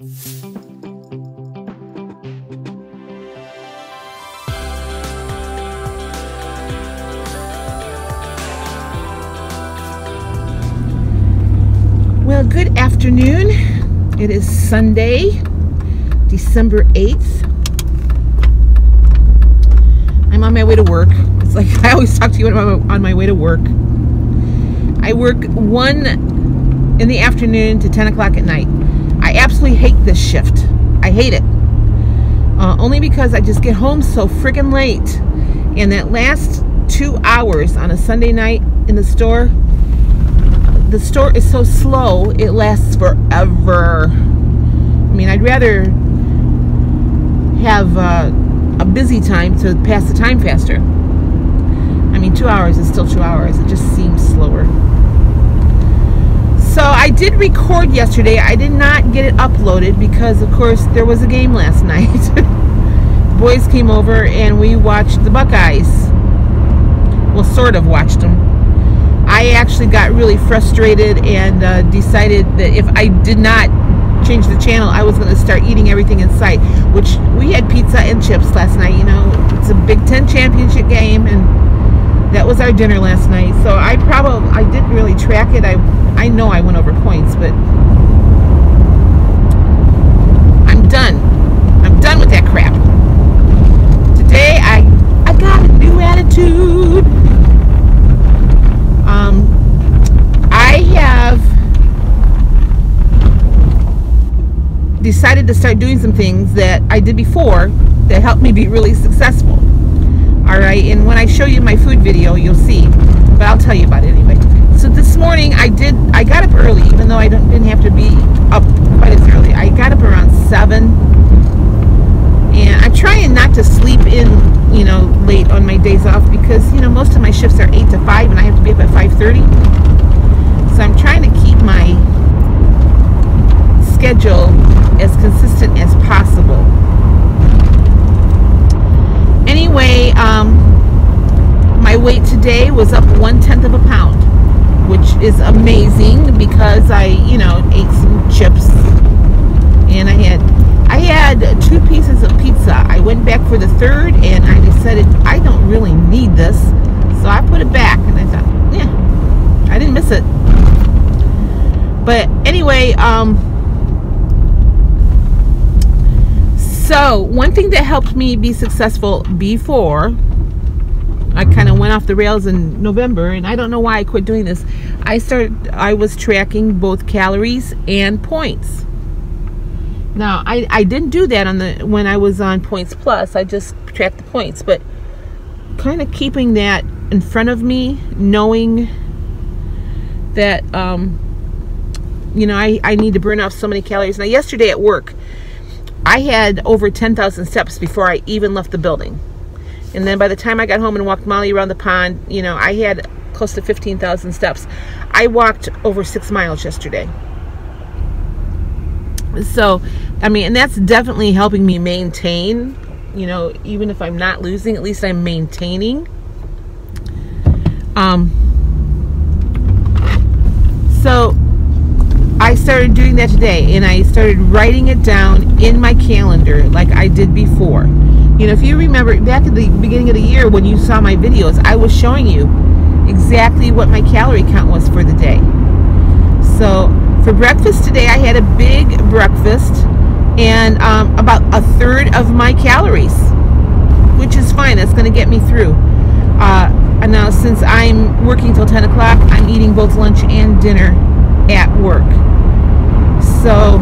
Well, good afternoon. It is Sunday, December 8th. I'm on my way to work. It's like I always talk to you when I'm on my way to work. I work 1 in the afternoon to 10 o'clock at night. I absolutely hate this shift. I hate it. Only because I just get home so freaking late. And that last 2 hours on a Sunday night in the store is so slow, it lasts forever. I mean, I'd rather have a busy time to pass the time faster. I mean, 2 hours is still 2 hours. It just seems slower. So I did record yesterday. I did not get it uploaded because, of course, there was a game last night. Boys came over and we watched the Buckeyes. Well, sort of watched them. I actually got really frustrated and decided that if I did not change the channel, I was going to start eating everything in sight, which we had pizza and chips last night. You know, it's a Big Ten championship game, and that was our dinner last night. So I didn't really track it. I know I went over points, but I'm done. I'm done with that crap. Today I got a new attitude. I have decided to start doing some things that I did before that helped me be really successful. Alright, and when I show you my food video, you'll see. But I'll tell you about it anyway. So this morning I got up early, even though I didn't have to be up quite as early. I got up around 7. And I'm trying not to sleep in, you know, late on my days off because, you know, most of my shifts are 8 to 5 and I have to be up at 5:30. So I'm trying to keep my schedule as consistent as possible. Anyway, my weight today was up 1/10 of a pound, which is amazing because I, you know, ate some chips and I had 2 pieces of pizza. I went back for the 3rd and I decided I don't really need this, so I put it back and I thought, yeah, I didn't miss it. But anyway, so one thing that helped me be successful before I kind of went off the rails in November, and I don't know why I quit doing this. I was tracking both calories and points. Now, I didn't do that when I was on Points Plus. I just tracked the points, but kind of keeping that in front of me, knowing that you know, I need to burn off so many calories. Now, yesterday at work, I had over 10,000 steps before I even left the building. And then by the time I got home and walked Molly around the pond, you know, I had close to 15,000 steps. I walked over 6 miles yesterday. So, I mean, and that's definitely helping me maintain, you know, even if I'm not losing, at least I'm maintaining. So I started doing that today, and I started writing it down in my calendar like I did before. You know, if you remember back at the beginning of the year when you saw my videos, I was showing you exactly what my calorie count was for the day. So for breakfast today, I had a big breakfast and about 1/3 of my calories, which is fine. That's going to get me through. And now since I'm working till 10 o'clock, I'm eating both lunch and dinner at work. So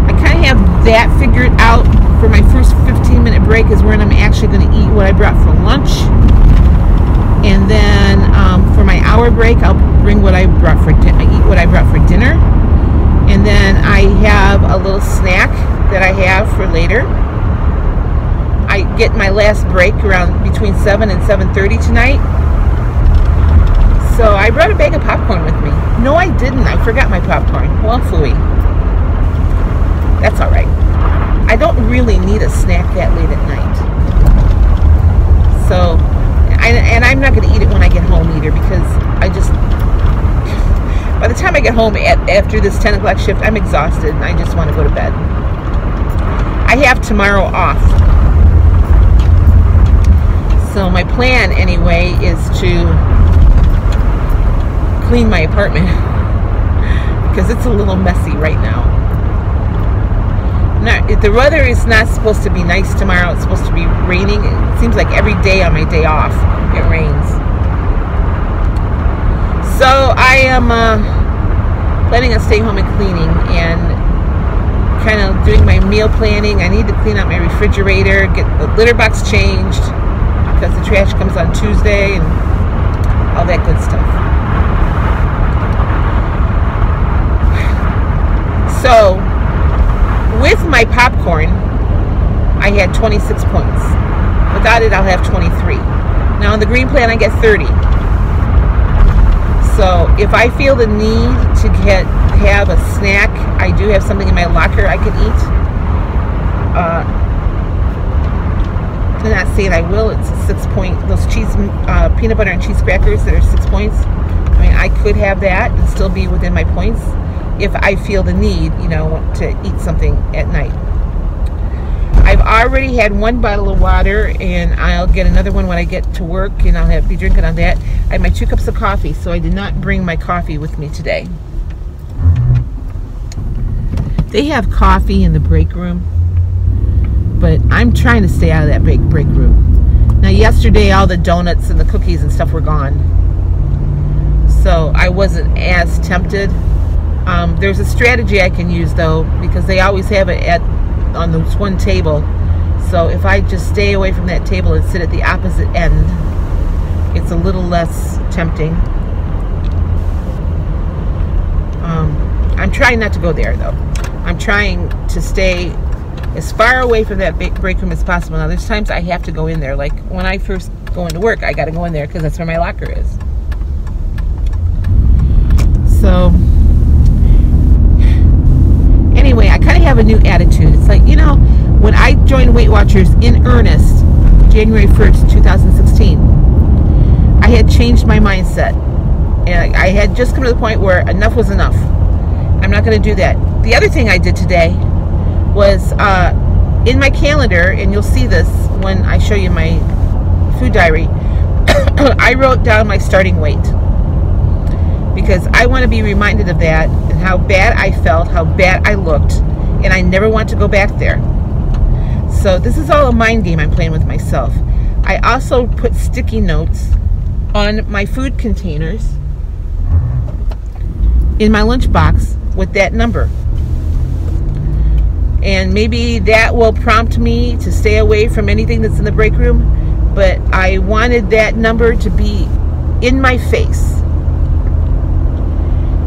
I kind of have that figured out. For my first 15-minute break is when I'm actually going to eat what I brought for lunch. And then for my hour break, I'll bring what I brought for eat what I brought for dinner. And then I have a little snack that I have for later. I get my last break around between 7 and 7:30 tonight. So I brought a bag of popcorn with me. No, I didn't. I forgot my popcorn. Well, phooey. That's all right. I don't really need a snack that late at night. So, and I'm not going to eat it when I get home either because By the time I get home after this 10 o'clock shift, I'm exhausted and I just want to go to bed. I have tomorrow off. So my plan anyway is to clean my apartment because it's a little messy right now. The weather is not supposed to be nice tomorrow. It's supposed to be raining. It seems like every day on my day off it rains. So I am planning on staying home and cleaning and kind of doing my meal planning. I need to clean out my refrigerator, get the litter box changed because the trash comes on Tuesday and all that good stuff. So with my popcorn, I had 26 points. Without it, I'll have 23. Now on the green plan, I get 30. So if I feel the need to have a snack, I do have something in my locker I can eat. I'm not saying I will. It's a 6 point. Those peanut butter and cheese crackers that are 6 points. I mean, I could have that and still be within my points if I feel the need, you know, to eat something at night. I've already had 1 bottle of water, and I'll get another one when I get to work, and I'll be drinking on that. I had my 2 cups of coffee, so I did not bring my coffee with me today. They have coffee in the break room, but I'm trying to stay out of that break room. Now, yesterday, all the donuts and the cookies and stuff were gone, so I wasn't as tempted. There's a strategy I can use, though, because they always have it on this one table. So if I just stay away from that table and sit at the opposite end, it's a little less tempting. I'm trying not to go there, though. I'm trying to stay as far away from that break room as possible. Now, there's times I have to go in there. Like when I first go into work, I got to go in there because that's where my locker is. So anyway, I kind of have a new attitude. It's like, you know, when I joined Weight Watchers in earnest, January 1st, 2016, I had changed my mindset. And I had just come to the point where enough was enough. I'm not going to do that. The other thing I did today was in my calendar, and you'll see this when I show you my food diary, I wrote down my starting weight. Because I want to be reminded of that and how bad I felt, how bad I looked, and I never want to go back there. So this is all a mind game I'm playing with myself. I also put sticky notes on my food containers in my lunchbox with that number. And maybe that will prompt me to stay away from anything that's in the break room, but I wanted that number to be in my face,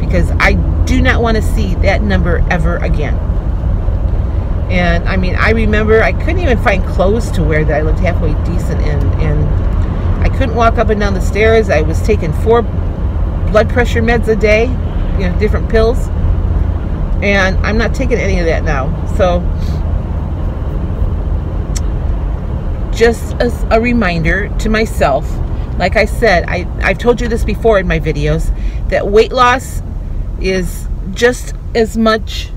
because I do not want to see that number ever again. And I mean, I remember I couldn't even find clothes to wear that I looked halfway decent in, and I couldn't walk up and down the stairs. I was taking 4 blood pressure meds a day, you know, different pills, and I'm not taking any of that now. So just as a reminder to myself, like I said, I've told you this before in my videos, that weight loss is just as much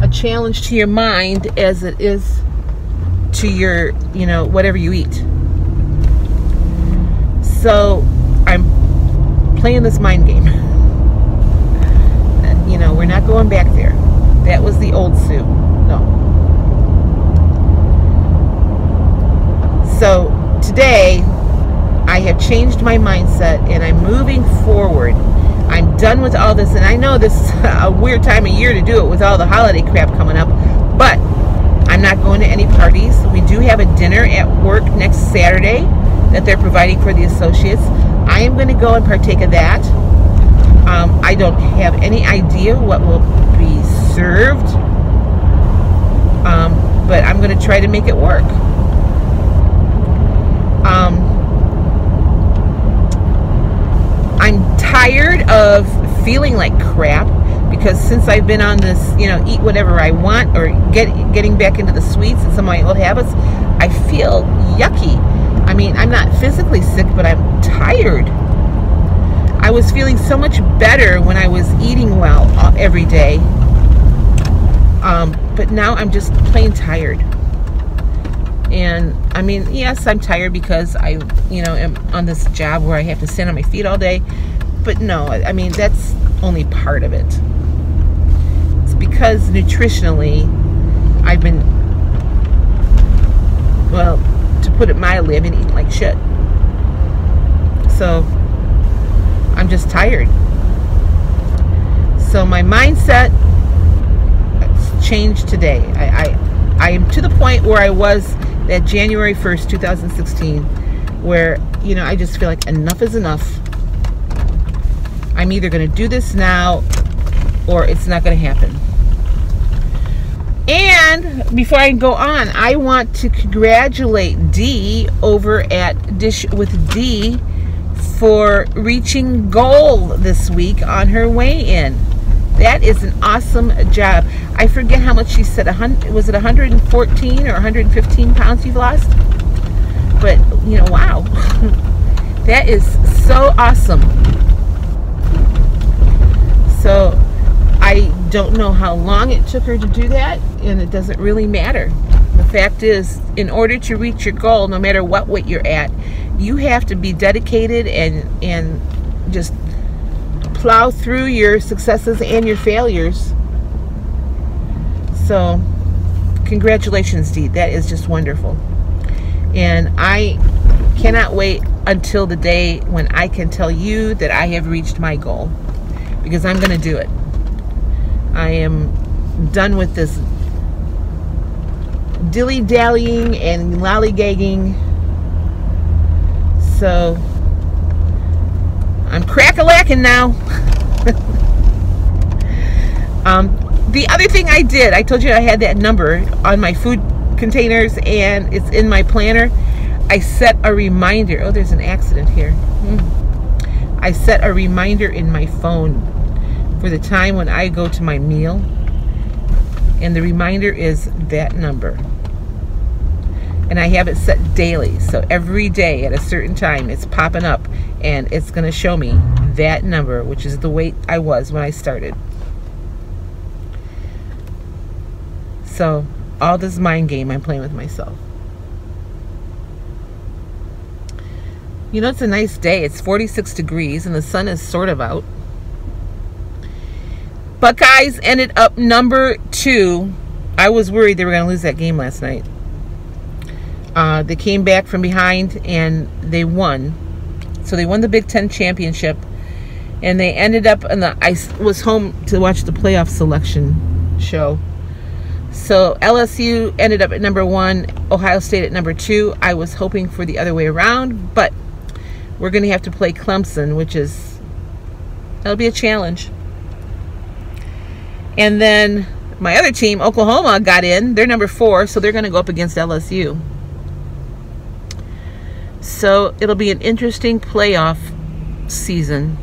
a challenge to your mind as it is to your, you know, whatever you eat. So I'm playing this mind game. You know, we're not going back there. That was the old Sue. No. So today I have changed my mindset and I'm moving forward. I'm done with all this, and I know this is a weird time of year to do it with all the holiday crap coming up, but I'm not going to any parties. We do have a dinner at work next Saturday that they're providing for the associates. I am going to go and partake of that. I don't have any idea what will be served, but I'm going to try to make it work. I'm tired of feeling like crap, because since I've been on this, you know, eat whatever I want, or getting back into the sweets and some of my old habits, I feel yucky. I mean, I'm not physically sick, but I'm tired. I was feeling so much better when I was eating well every day. But now I'm just plain tired. And I mean, yes, I'm tired because I, am on this job where I have to stand on my feet all day. But no, I mean, that's only part of it. It's because nutritionally, I've been, well, to put it mildly, I've been eating like shit. So I'm just tired. So my mindset changed today. I am to the point where I was that January 1st, 2016, where, I just feel like enough is enough. I'm either going to do this now or it's not going to happen. And before I go on, I want to congratulate Dee over at Dish with Dee for reaching goal this week on her weigh-in. That is an awesome job. I forget how much she said. Was it 114 or 115 pounds you've lost? But, wow. That is so awesome. So, I don't know how long it took her to do that, and it doesn't really matter. The fact is, in order to reach your goal, no matter what weight you're at, you have to be dedicated and just plow through your successes and your failures. So, congratulations, Dee. That is just wonderful. And I cannot wait until the day when I can tell you that I have reached my goal, because I'm going to do it. I am done with this dilly-dallying and lollygagging. So I'm crack-a-lacking now. The other thing I did, I told you I had that number on my food containers and it's in my planner. I set a reminder. Oh, there's an accident here. I set a reminder in my phone for the time when I go to my meal, and the reminder is that number. And I have it set daily, so every day at a certain time it's popping up and it's going to show me that number, which is the weight I was when I started. So all this mind game I'm playing with myself. It's a nice day. It's 46 degrees and the sun is sort of out. Buckeyes ended up number 2. I was worried they were going to lose that game last night. They came back from behind and they won. So they won the Big Ten championship. And they ended up I was home to watch the playoff selection show. So LSU ended up at number 1, Ohio State at number 2. I was hoping for the other way around, but we're going to have to play Clemson, that'll be a challenge. And then my other team, Oklahoma, got in. They're number 4, so they're going to go up against LSU. So it'll be an interesting playoff season.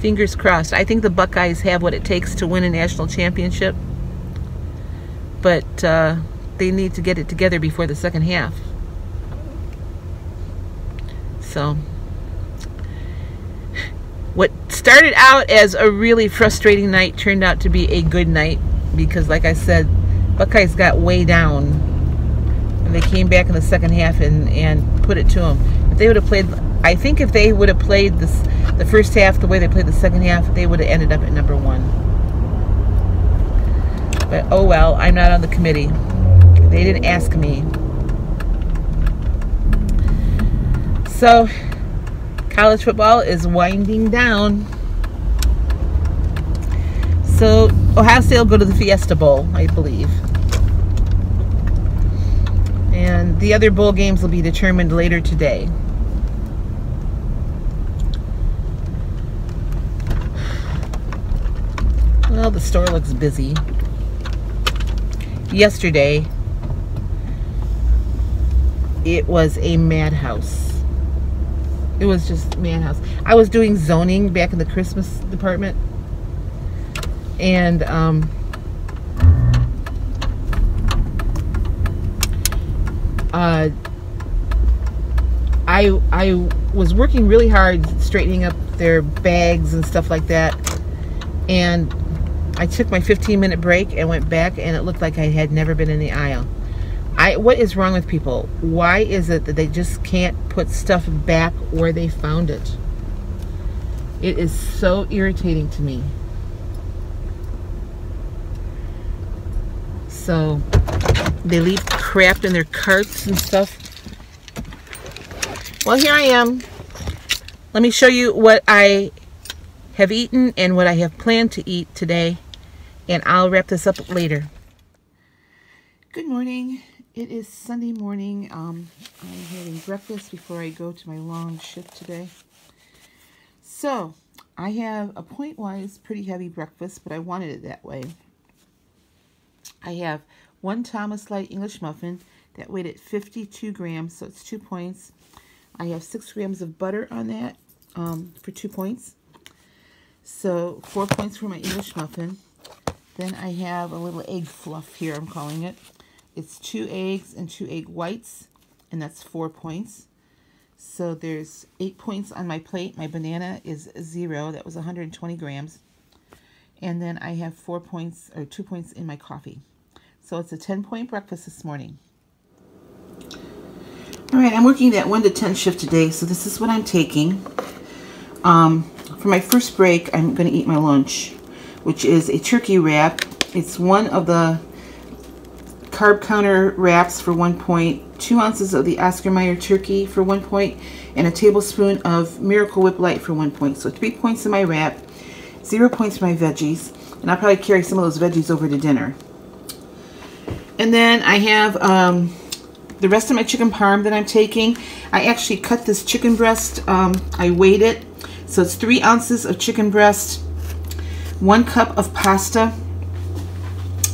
Fingers crossed. I think the Buckeyes have what it takes to win a national championship. But they need to get it together before the second half. So what started out as a really frustrating night turned out to be a good night, because like I said, Buckeyes got way down and they came back in the second half and put it to them. If they would have played, I think if they would have played the first half the way they played the second half, they would have ended up at number 1. But oh well, I'm not on the committee. They didn't ask me. So college football is winding down. So Ohio State will go to the Fiesta Bowl, I believe. And the other bowl games will be determined later today. Well, the store looks busy. Yesterday, it was a madhouse. It was just madhouse. I was doing zoning back in the Christmas department, and I I was working really hard straightening up their bags and stuff like that, and I took my 15-minute break and went back, and it looked like I had never been in the aisle. What is wrong with people? Why is it that they just can't put stuff back where they found it? It is so irritating to me. So they leave crap in their carts and stuff. Well, here I am. Let me show you what I have eaten and what I have planned to eat today, and I'll wrap this up later. Good morning. It is Sunday morning. I'm having breakfast before I go to my long shift today. So I have a point-wise pretty heavy breakfast, but I wanted it that way. I have one Thomas Light English muffin that weighed at 52 grams, so it's 2 points. I have 6 grams of butter on that for 2 points. So 4 points for my English muffin. Then I have a little egg fluff here, I'm calling it. It's 2 eggs and 2 egg whites, and that's 4 points. So there's 8 points on my plate. My banana is 0. That was 120 grams. And then I have 4 points, or 2 points in my coffee. So it's a 10-point breakfast this morning. All right, I'm working that 1 to 10 shift today, so this is what I'm taking. For my first break, I'm going to eat my lunch, which is a turkey wrap. It's one of the carb counter wraps for 1 point, 2 ounces of the Oscar Mayer turkey for 1 point, and a tablespoon of Miracle Whip Light for 1 point. So 3 points in my wrap, 0 points for my veggies, and I'll probably carry some of those veggies over to dinner. And then I have the rest of my chicken parm that I'm taking. I actually cut this chicken breast. I weighed it. So it's 3 ounces of chicken breast, 1 cup of pasta,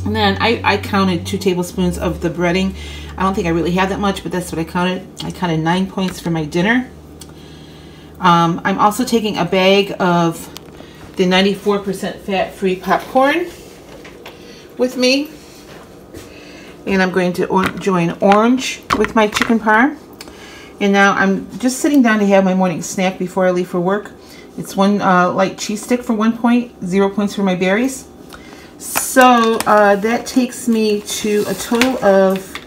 and then I counted 2 tablespoons of the breading. I don't think I really had that much, but that's what I counted. I counted 9 points for my dinner. I'm also taking a bag of the 94% fat-free popcorn with me. And I'm going to join orange with my chicken parm. And now I'm just sitting down to have my morning snack before I leave for work. It's 1 light cheese stick for 1 point, 0 points for my berries. So that takes me to a total of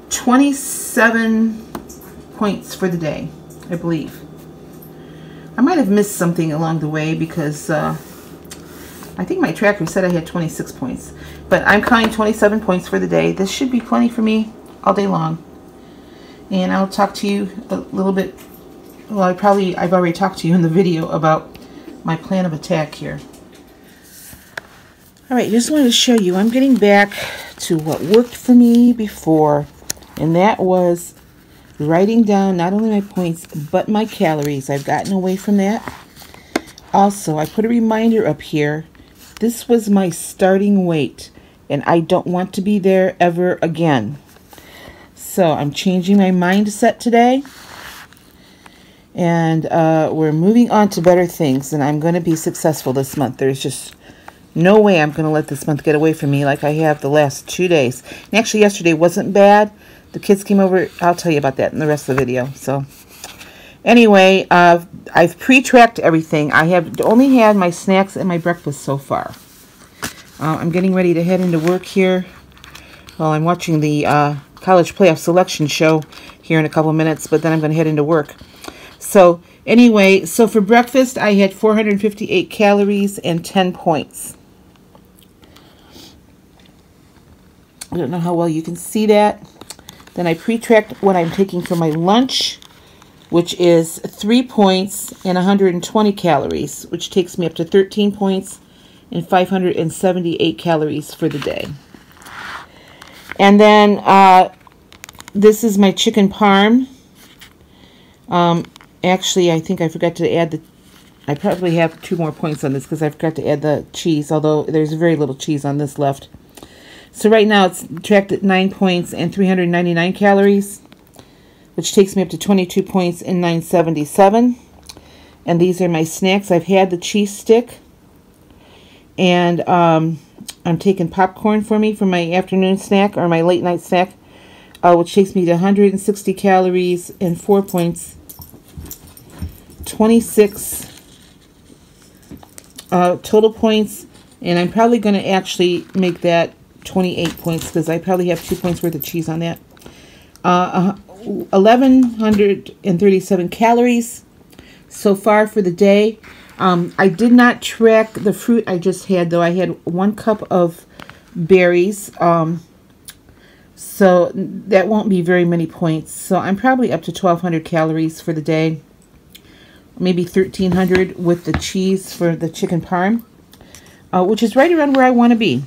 27 points for the day, I believe. I might have missed something along the way because I think my tracker said I had 26 points. But I'm counting 27 points for the day. This should be plenty for me all day long. And I'll talk to you a little bit. Well, I've already talked to you in the video about my plan of attack here. Alright, just wanted to show you. I'm getting back to what worked for me before. And that was writing down not only my points, but my calories. I've gotten away from that. Also, I put a reminder up here. This was my starting weight, and I don't want to be there ever again. So I'm changing my mindset today, and we're moving on to better things, and I'm going to be successful this month. There's just no way I'm going to let this month get away from me like I have the last 2 days. And actually, yesterday wasn't bad. The kids came over. I'll tell you about that in the rest of the video. So anyway, I've pre-tracked everything. I have only had my snacks and my breakfast so far. I'm getting ready to head into work here. Well, I'm watching the college playoff selection show here in a couple of minutes, but then I'm going to head into work. So anyway, so for breakfast, I had 458 calories and 10 points. I don't know how well you can see that. Then I pre-tracked what I'm taking for my lunch, which is 3 points and 120 calories, which takes me up to 13 points and 578 calories for the day. And then this is my chicken parm. Actually, I think I forgot to add I probably have 2 more points on this because I forgot to add the cheese, although there's very little cheese on this left. So right now it's tracked at 9 points and 399 calories, which takes me up to 22 points and 977. And these are my snacks. I've had the cheese stick, and I'm taking popcorn for me for my afternoon snack or my late night snack. which takes me to 160 calories and 4 points. 26 total points, and I'm probably going to actually make that 28 points because I probably have 2 points worth of cheese on that. 1,137 calories so far for the day. I did not track the fruit I just had, though. I had 1 cup of berries, so that won't be very many points. So I'm probably up to 1,200 calories for the day, maybe 1,300 with the cheese for the chicken parm, which is right around where I want to be.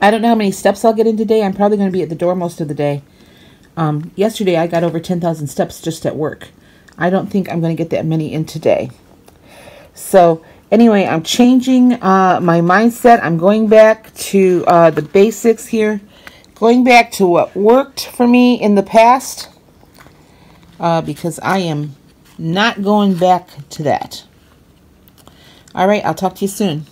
I don't know how many steps I'll get in today. I'm probably going to be at the door most of the day. Yesterday I got over 10,000 steps just at work. I don't think I'm going to get that many in today. So anyway, I'm changing my mindset. I'm going back to the basics here. Going back to what worked for me in the past. Because I am not going back to that. All right, I'll talk to you soon.